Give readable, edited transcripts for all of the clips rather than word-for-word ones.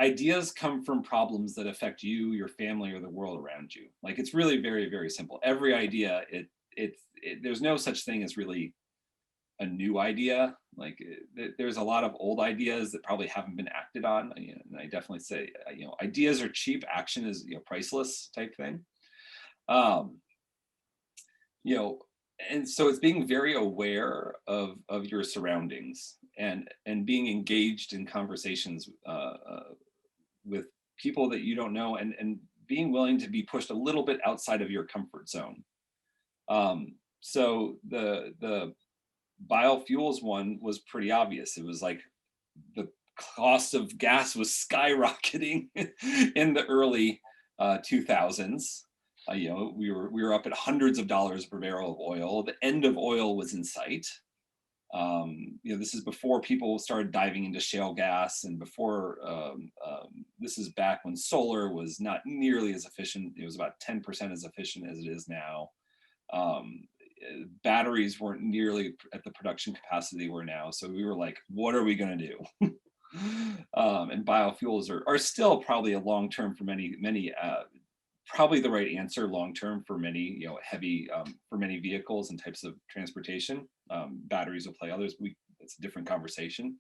ideas come from problems that affect you, your family, or the world around you. Like it's really very, very simple. Every idea, there's no such thing as really a new idea. Like there's a lot of old ideas that probably haven't been acted on. And I definitely say, ideas are cheap, action is priceless type thing. Um, you know, and so it's being very aware of your surroundings and being engaged in conversations with people that you don't know and being willing to be pushed a little bit outside of your comfort zone. So the biofuels one was pretty obvious. It was like the cost of gas was skyrocketing in the early 2000s. We were up at hundreds of dollars per barrel of oil. The end of oil was in sight. This is before people started diving into shale gas, and before this is back when solar was not nearly as efficient. It was about 10% as efficient as it is now. Batteries weren't nearly at the production capacity they were now. So we were like, what are we going to do? And biofuels are still probably a long term for many, probably the right answer long term for many, heavy, for many vehicles and types of transportation. Batteries will play others. It's a different conversation.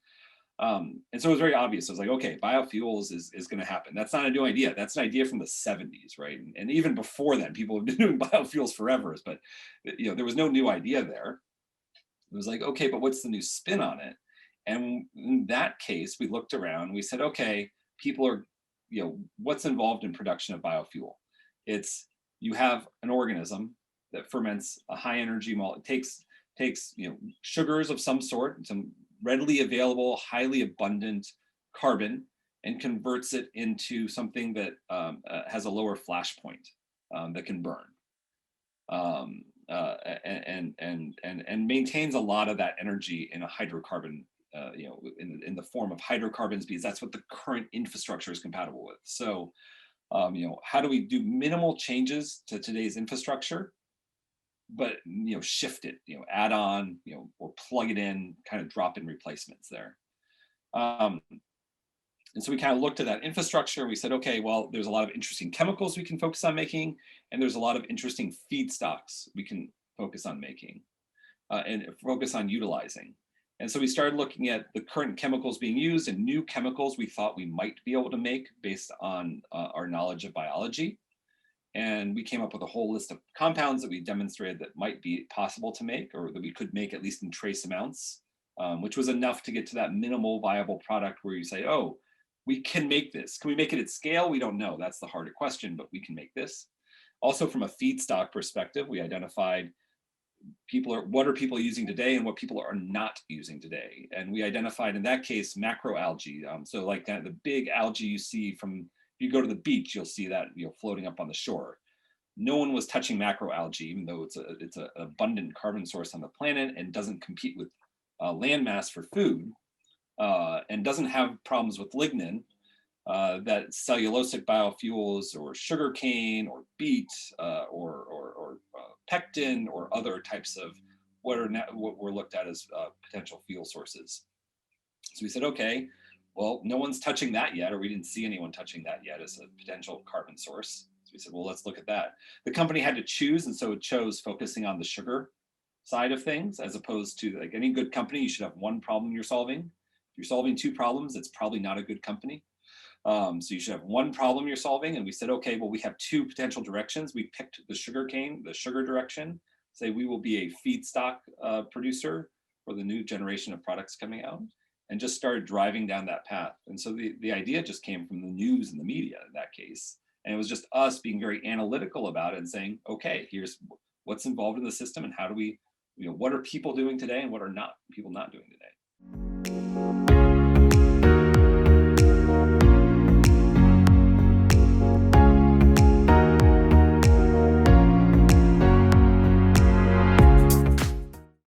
And so it was very obvious. I was like, okay, biofuels is going to happen. That's not a new idea. That's an idea from the 70s, right? And even before then, people have been doing biofuels forever. But there was no new idea there. It was like, okay, but what's the new spin on it? And in that case, we looked around. We said, okay, people are, what's involved in production of biofuel? It's you have an organism that ferments a high energy it takes sugars of some sort, some readily available, highly abundant carbon, and converts it into something that has a lower flash point that can burn, and maintains a lot of that energy in a hydrocarbon, in the form of hydrocarbons, because that's what the current infrastructure is compatible with. So, how do we do minimal changes to today's infrastructure, but shift it, add on, or plug it in, kind of drop in replacements there. And so we kind of looked at that infrastructure. We said, okay, well, there's a lot of interesting chemicals we can focus on making, and there's a lot of interesting feedstocks we can focus on making and focus on utilizing. And so we started looking at the current chemicals being used and new chemicals we thought we might be able to make based on our knowledge of biology. And we came up with a whole list of compounds that we demonstrated that might be possible to make, or that we could make at least in trace amounts, which was enough to get to that minimal viable product where you say, oh, we can make this. Can we make it at scale? We don't know. That's the harder question, but we can make this. Also, from a feedstock perspective, we identified what are people using today and what people are not using today. And we identified in that case macroalgae. So like the big algae you see from, if you go to the beach, you'll see that floating up on the shore. No one was touching macroalgae, even though it's an abundant carbon source on the planet and doesn't compete with landmass for food, and doesn't have problems with lignin that cellulosic biofuels or sugarcane or beet or pectin or other types of what were looked at as potential fuel sources. So we said, okay, well, no one's touching that yet, or we didn't see anyone touching that yet as a potential carbon source. So we said, well, let's look at that. The company had to choose, and so it chose focusing on the sugar side of things, as opposed to, like any good company, you should have one problem you're solving. If you're solving two problems, it's probably not a good company. So you should have one problem you're solving. And we said, okay, well, we have two potential directions. We picked the sugar direction, say we will be a feedstock producer for the new generation of products coming out, and just started driving down that path. And so the idea just came from the news and the media in that case. And it was just us being very analytical about it and saying, okay, here's what's involved in the system and how do we, what are people doing today and what are people not doing today.